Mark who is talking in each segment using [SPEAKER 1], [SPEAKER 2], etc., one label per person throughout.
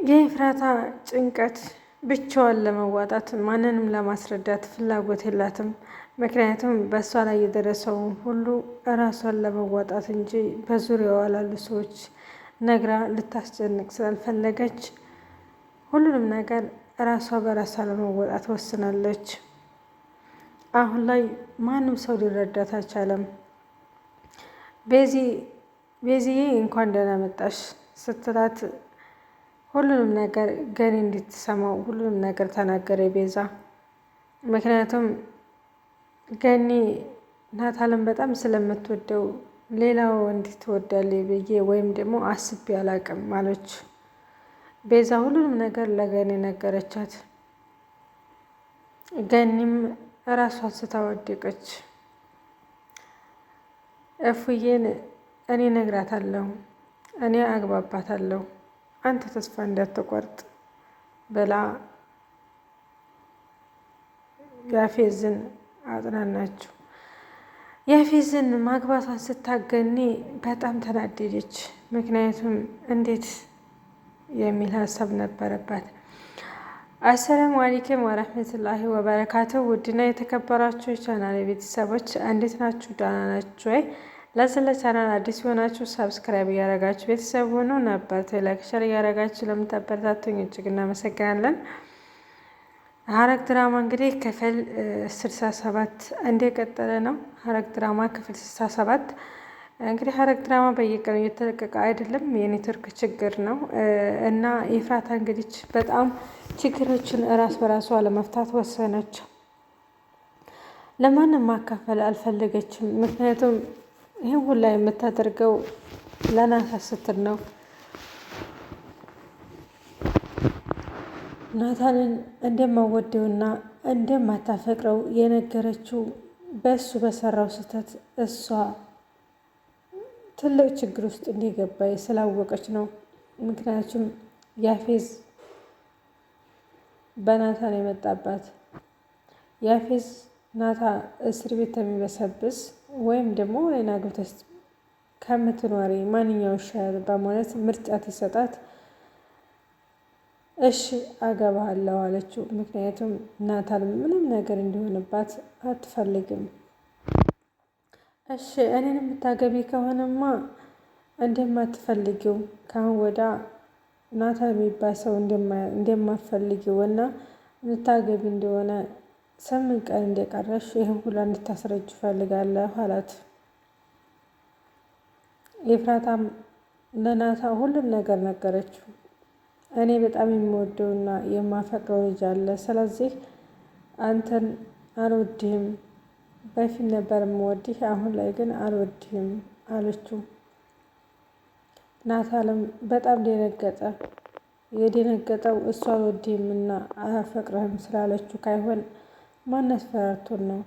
[SPEAKER 1] የኤፍራታ ጭንቀት ብቻዋን ለመዋጣት ማንንም ለማስረዳት ፍላጎት የላትም። ምክንያቱም በእሷ ላይ የደረሰውን ሁሉ እራሷን ለመዋጣት እንጂ በዙሪያዋ ላሉ ሰዎች ነግራ ልታስጨንቅ ስላልፈለገች ሁሉንም ነገር እራሷ በራሷ ለመወጣት ወስናለች። አሁን ላይ ማንም ሰው ሊረዳት አልቻለም። ቤዚዬ እንኳን ደህና መጣሽ ስትላት ሁሉንም ነገር ገኒ እንድትሰማው ሁሉንም ነገር ተናገረ ቤዛ። ምክንያቱም ገኒ ናታልን በጣም ስለምትወደው ሌላው እንዴት ትወዳለች ብዬ ወይም ደግሞ አስቤ አላቅም አለች ቤዛ። ሁሉንም ነገር ለገኒ ነገረቻት። ገኒም እራሷን ስታወደቀች እፉዬን እኔ ነግራታለሁ፣ እኔ አግባባታለሁ፣ አንተ ተስፋ እንዳትቆርጥ ብላ ያፌዝን አጽናናችው። ያፌዝን ማግባቷን ስታገኒ በጣም ተናደደች። ምክንያቱም እንዴት የሚል ሀሳብ ነበረባት። አሰላሙ አለይኩም ወረህመቱላሂ ወበረካቱ። ውድና የተከበራችሁ የቻናል ቤተሰቦች እንዴት ናችሁ? ደህና ናችሁ ወይ? ለዚህ ለቻናል አዲስ የሆናችሁ ሰብስክራይብ እያደረጋችሁ ቤተሰብ ሆኖ ነበር ላይክ ሸር እያደረጋችሁ ለምታበረታቱኝ እጅግ እናመሰግናለን። ሐረግ ድራማ እንግዲህ ክፍል 67 እንደቀጠለ ነው። ሐረግ ድራማ ክፍል 67 እንግዲህ ሐረግ ድራማ በየቀኑ እየተለቀቀ አይደለም፣ የኔትወርክ ችግር ነው እና ኤፍራታ እንግዲህ በጣም ችግሮችን እራስ በራሷ ለመፍታት ወሰነች። ለማንም ማካፈል አልፈለገችም። ምክንያቱም ይህ ሁላ የምታደርገው ለናታን ስትል ነው። ናታንን እንደማወደውና እንደማታፈቅረው የነገረችው በእሱ በሰራው ስህተት እሷ ትልቅ ችግር ውስጥ እንዲገባ ስላወቀች ነው። ምክንያቱም ያፌዝ በናታን የመጣባት ያፌዝ ናታ እስር ቤት የሚበሰብስ ወይም ደግሞ ሌላ ግብተስ ከምትኖሪ ማንኛው ይሻላል በማለት ምርጫ ትሰጣት። እሺ አገባለሁ አለችው። ምክንያቱም ናታን ምንም ነገር እንዲሆንባት አትፈልግም። እሺ እኔን የምታገቢ ከሆነማ እንደማትፈልጊው ካሁን ወዳ ናታን የሚባል ሰው እንደማትፈልጊው እና የምታገቢ እንደሆነ 8 ቀን እንደቀረሽ ይህን ሁላ እንድታስረጅ እፈልጋለሁ አላት። ኤፍራታም ለናታ ሁሉም ነገር ነገረችው። እኔ በጣም የምወደውና የማፈቅረው ልጅ አለ። ስለዚህ አንተን አልወድህም። በፊት ነበር የምወድህ፣ አሁን ላይ ግን አልወድህም አለችው። ናታልም በጣም ደነገጠ። የደነገጠው እሱ አልወድህም እና አላፈቅረህም ስላለችው ካይሆን ማን አስፈራርቶን ነው?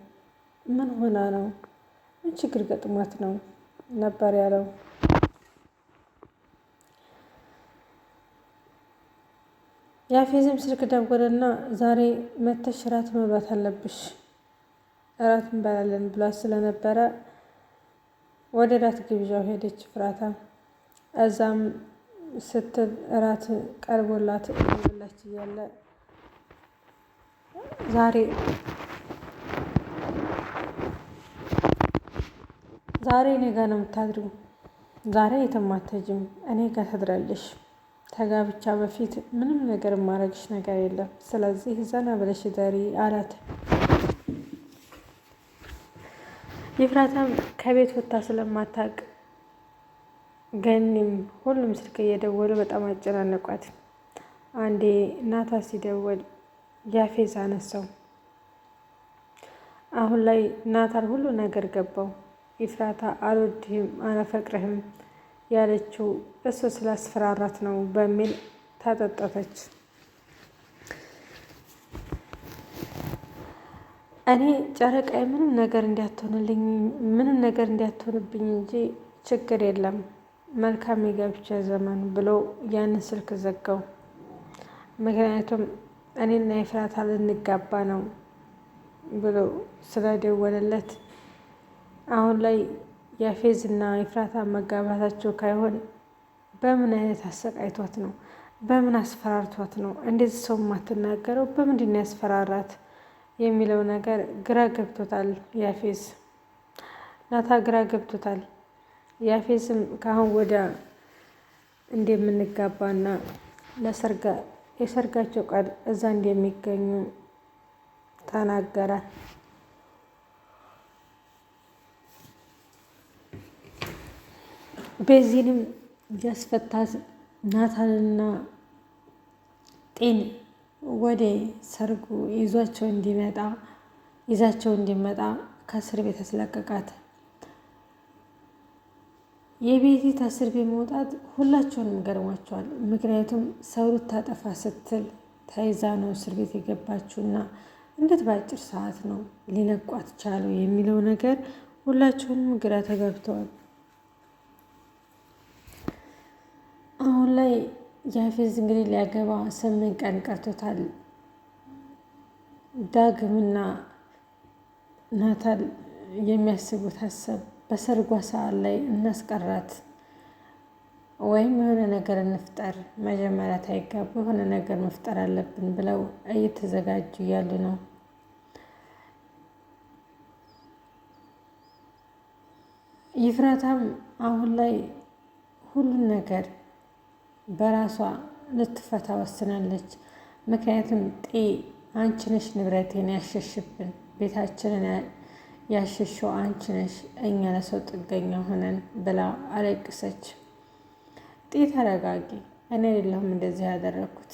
[SPEAKER 1] ምን ሆና ነው? ምን ችግር ገጥሟት ነው ነበር ያለው። ያፌዝም ስልክ ደወለና ዛሬ መተሽ እራት መብላት አለብሽ፣ እራት እንበላለን ብሏት ስለነበረ ወደ እራት ግብዣው ሄደች ፍራታ። እዛም ስትል እራት ቀርቦላት እየበላች እያለ ዛሬ እኔ ጋ ነው የምታድሪው፣ ዛሬ የትም አትሄጂም፣ እኔ ጋ ታድራለሽ። ተጋብቻ በፊት ምንም ነገር የማረግሽ ነገር የለም፣ ስለዚህ ዘና ብለሽ ደሪ አላት። ኤፍራታም ከቤት ወጥታ ስለማታውቅ ገኒም ሁሉም ስልክ እየደወሉ በጣም አጨናነቋት። አንዴ ናታ ሲደወል ያፌዝ አነሳው። አሁን ላይ ናታን ሁሉ ነገር ገባው። ኤፍራታ አልወድህም አላፈቅርህም ያለችው እሱ ስላስፈራራት ነው በሚል ታጠጣተች። እኔ ጨረቃዬ ምንም ነገር እንዲያትሆንብኝ እንጂ ችግር የለም፣ መልካም የጋብቻ ዘመን ብሎ ያንን ስልክ ዘጋው። ምክንያቱም እኔና ኤፍራታ ልንጋባ ነው ብሎ ስለደወለለት አሁን ላይ ያፌዝና ኤፍራታ መጋባታቸው ካይሆን በምን አይነት አሰቃይቷት ነው በምን አስፈራርቷት ነው እንደዚህ ሰው የማትናገረው? በምንድን ነው ያስፈራራት የሚለው ነገር ግራ ገብቶታል ያፌዝ። ናታ ግራ ገብቶታል። ያፌዝም ከአሁን ወዲያ እንደምንጋባና የሰርጋቸው ቀን እዛ እንደሚገኙ ተናገረ። በዚህንም ያስፈታት ናታንና ጤን ወደ ሰርጉ ይዛቸው እንዲመጣ ከእስር ቤት አስለቀቃት። የቤቲ ከእስር ቤት መውጣት ሁላቸውንም ገርሟቸዋል። ምክንያቱም ሰው ልታጠፋ ስትል ተይዛ ነው እስር ቤት የገባችውና እንዴት በአጭር ሰዓት ነው ሊለቋት ቻለው የሚለው ነገር ሁላቸውንም ግራ ተጋብተዋል። አሁን ላይ ያፌዝ እንግዲህ ሊያገባ 8 ቀን ቀርቶታል። ዳግምና ናታል የሚያስቡት ሀሳብ በሰርጓ ሰዓት ላይ እናስቀራት ወይም የሆነ ነገር እንፍጠር፣ መጀመሪያ ታይጋቡ የሆነ ነገር መፍጠር አለብን ብለው እየተዘጋጁ ያሉ ነው። ይፍራታም አሁን ላይ ሁሉን ነገር በራሷ ልትፈታ ወስናለች። ምክንያቱም አንቺ ነሽ ንብረቴን ያሸሽብን፣ ቤታችንን ያሸሸው አንቺ ነሽ፣ እኛ ለሰው ጥገኛ ሆነን ብላ አለቅሰች። ተረጋጊ፣ እኔ የለሁም እንደዚህ ያደረኩት፣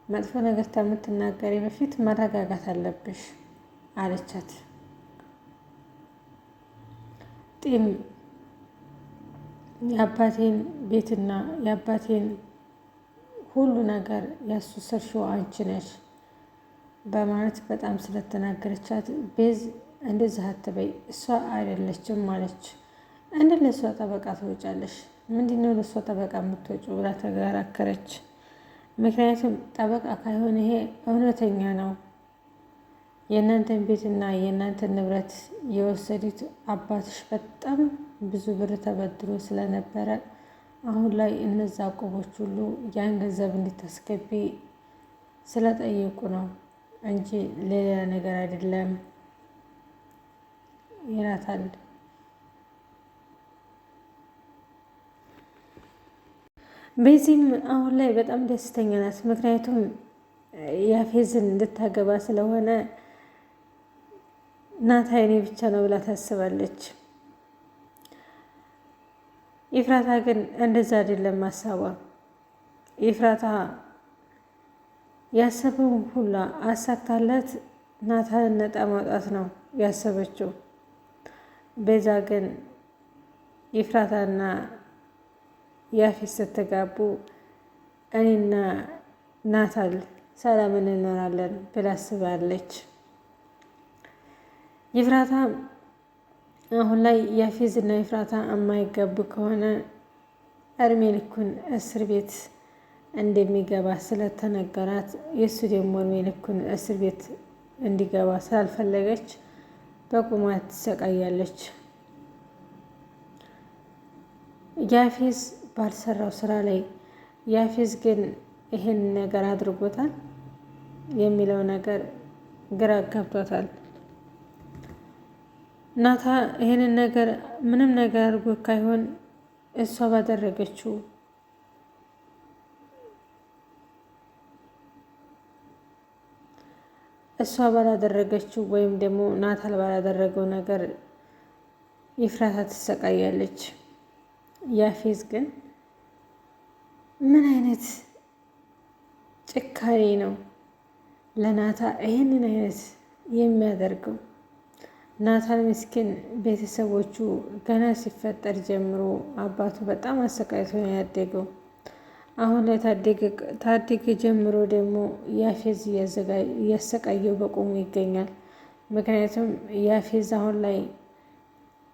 [SPEAKER 1] መጥፎ ነገር ከምትናገሪ በፊት መረጋጋት አለብሽ አለቻት። የአባቴን ቤትና የአባቴን ሁሉ ነገር ያሱሰርሽው አንቺ ነሽ በማለት በጣም ስለተናገረቻት ቤዝ እንደዚህ አትበይ፣ እሷ አይደለችም ማለች። እንደ ለእሷ ጠበቃ ትወጫለሽ? ምንድነው ለእሷ ጠበቃ የምትወጪው ብላ ተከራከረች። ምክንያቱም ጠበቃ ካይሆን ይሄ እውነተኛ ነው። የእናንተን ቤትና የእናንተን ንብረት የወሰዱት አባትሽ በጣም ብዙ ብር ተበድሮ ስለነበረ አሁን ላይ እነዛ ዕቁቦች ሁሉ ያን ገንዘብ እንድታስገቢ ስለጠየቁ ነው እንጂ ሌላ ነገር አይደለም ይላታል። በዚህም አሁን ላይ በጣም ደስተኛ ናት። ምክንያቱም ያፌዝን እንድታገባ ስለሆነ ናታ የኔ ብቻ ነው ብላ ታስባለች። ይፍራታ ግን እንደዛ አይደለም ሀሳቧ። ይፍራታ ያሰበውን ሁላ አሳክታለት ናታን ነጣ ማውጣት ነው ያሰበችው። ቤዛ ግን ይፍራታና ያፌዝ ስትጋቡ እኔና ናታል ሰላም እንኖራለን ብላ አስባለች። ይፍራታ አሁን ላይ ያፌዝ እና ይፍራታ የማይጋቡ ከሆነ እድሜ ልኩን እስር ቤት እንደሚገባ ስለተነገራት የእሱ ደግሞ እድሜ ልኩን እስር ቤት እንዲገባ ስላልፈለገች በቁሟ ትሰቃያለች። ያፌዝ ባልሰራው ስራ ላይ ያፌዝ ግን ይህን ነገር አድርጎታል የሚለው ነገር ግራ ገብቷታል። ናታ ይህንን ነገር ምንም ነገር አድርጎ ካይሆን እሷ ባላደረገችው ወይም ደግሞ ናታል ባላደረገው ነገር ይፍራታ ትሰቃያለች። ያፌዝ ግን ምን አይነት ጭካኔ ነው ለናታ ይህንን አይነት የሚያደርገው? ናታል ምስኪን ቤተሰቦቹ ገና ሲፈጠር ጀምሮ አባቱ በጣም አሰቃይቶ ነው ያደገው። አሁን ላይ ታደገ ጀምሮ ደግሞ ያፌዝ እያሰቃየው በቁሙ ይገኛል። ምክንያቱም ያፌዝ አሁን ላይ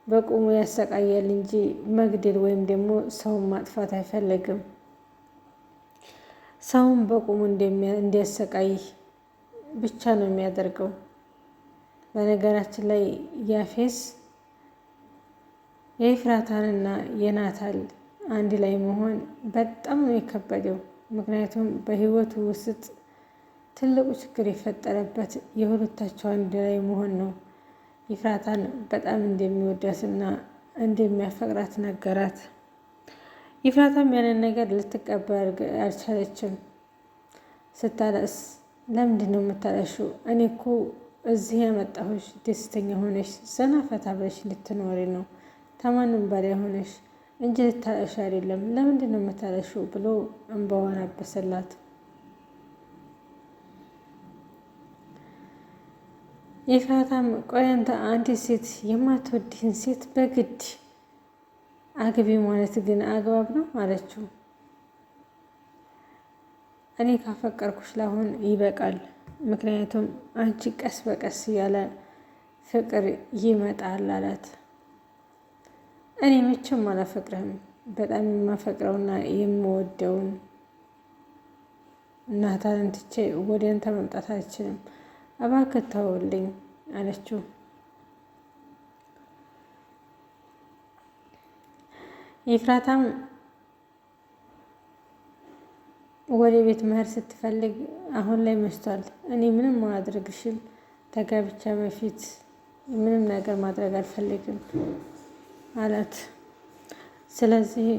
[SPEAKER 1] በቁሙ ያሰቃያል እንጂ መግደል ወይም ደግሞ ሰውን ማጥፋት አይፈልግም። ሰውን በቁሙ እንዲያሰቃይ ብቻ ነው የሚያደርገው። በነገራችን ላይ ያፌዝ የኤፍራታንና የናታል አንድ ላይ መሆን በጣም ነው የከበደው። ምክንያቱም በህይወቱ ውስጥ ትልቁ ችግር የፈጠረበት የሁለታቸው አንድ ላይ መሆን ነው። ኤፍራታን በጣም እንደሚወዳትና እንደሚያፈቅራት ነገራት። ኤፍራታም ያንን ነገር ልትቀበል አልቻለችም። ስታለቅስ ለምንድን ነው የምታለቅሺው? እኔ እኮ እዚህ ያመጣሁሽ ደስተኛ ሆነሽ ዘና ፈታ ብለሽ እንድትኖሪ ነው፣ ከማንም በላይ ሆነሽ እንጂ ልታለቅሺ አይደለም። ለምንድን ነው የምታለቅሺው? ብሎ እንባዋን አበሰላት። ኤፍራታም ቆይ አንተ አንዲት ሴት የማትወድህን ሴት በግድ አግቢ ማለት ግን አግባብ ነው አለችው። እኔ ካፈቀርኩሽ ላሁን ይበቃል። ምክንያቱም አንቺ ቀስ በቀስ እያለ ፍቅር ይመጣል አላት። እኔ መቼም አላፈቅርህም። በጣም የማፈቅረውና የምወደውን ናታንን ትቼ ወደ አንተ መምጣት አልችልም። እባክህ ተውልኝ አለችው። ኤፍራታም ወደ ቤት መሄድ ስትፈልግ አሁን ላይ መሽቷል፣ እኔ ምንም አላደርግሽም፣ ተጋብቻ በፊት ምንም ነገር ማድረግ አልፈልግም አላት። ስለዚህ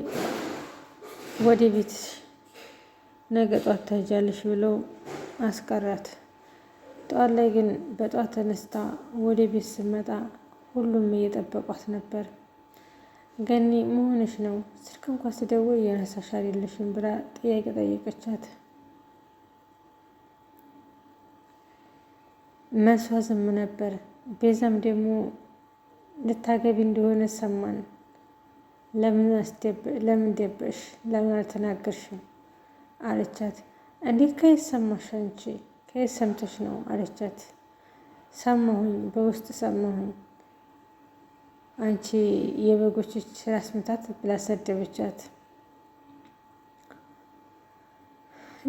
[SPEAKER 1] ወደ ቤት ነገ ጧት ትሄጃለሽ ብለው አስቀራት። ጠዋት ላይ ግን በጠዋት ተነስታ ወደ ቤት ስትመጣ ሁሉም እየጠበቋት ነበር። ገኒ መሆንሽ ነው? ስልክ እንኳን ስደውል እያነሳሽ አይደለሽም ብላ ጥያቄ ጠየቀቻት። መልሷ ዝም ነበር። ቤዛም ደግሞ ልታገቢ እንደሆነ ሰማን፣ ለምን ደበሽ? ለምን አልተናገርሽም አለቻት። እንዴት ከየት ሰማሽ አንቺ? ከየት ሰምተሽ ነው አለቻት። ሰማሁኝ፣ በውስጥ ሰማሁኝ አንቺ የበጎች ራስ ምታት ብላ ሰደበቻት።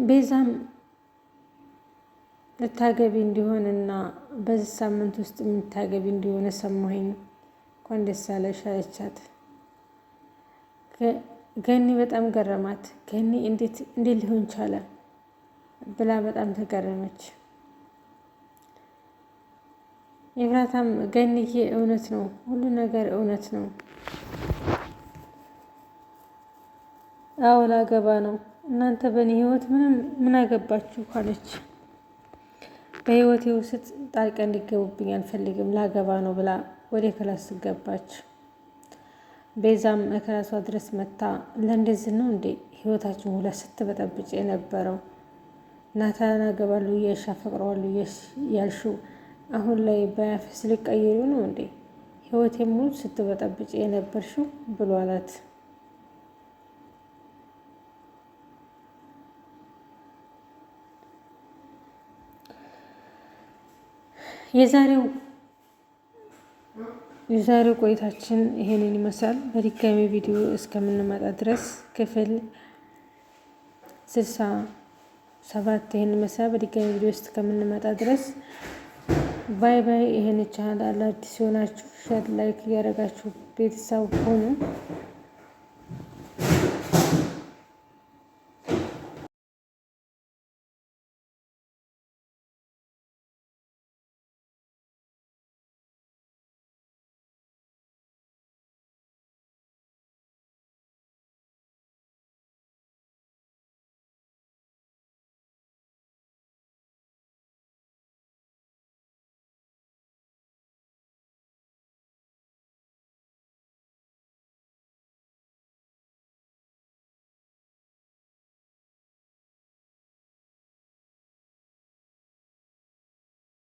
[SPEAKER 1] ቤዛም ልታገቢ እንዲሆንና በዚህ ሳምንት ውስጥ የምታገቢ እንዲሆነ ሰማሁኝ፣ እንኳን ደስ አለሽ አለቻት። ገኒ በጣም ገረማት። ገኒ እንዴት ሊሆን ቻለ ብላ በጣም ተገረመች። ኤፍራታም ገኒዬ እውነት ነው፣ ሁሉ ነገር እውነት ነው። አዎ ላገባ ነው፣ እናንተ በእኔ ህይወት ምን አገባችሁ አለች። በህይወቴ ውስጥ ጣልቃ እንዲገቡብኝ አልፈልግም፣ ላገባ ነው ብላ ወደ ክላስ ገባች። ቤዛም ክላሷ ድረስ መታ ለእንደዚህ ነው እንዴ ህይወታችን ሁላ ስትበጠብጭ የነበረው? ናታን አገባለሁ እያልሽ አፈቅረዋለሁ ያልሽው አሁን ላይ በያፈስ ሊቀይሩ ነው እንዴ ህይወቴ ሙሉ ስትበጠብጭ የነበርሽው ብሎ አላት። የዛሬው ቆይታችን ይሄንን ይመስላል። በድጋሚ ቪዲዮ እስከምንመጣ ድረስ ክፍል 67 ይሄን ይመስላል። በድጋሚ ቪዲዮ እስከምንመጣ ድረስ ባይ ባይ። ይሄን ቻናል አዲስ ሲሆናችሁ ሼር፣ ላይክ እያደረጋችሁ ቤተሰብ ሆኑ።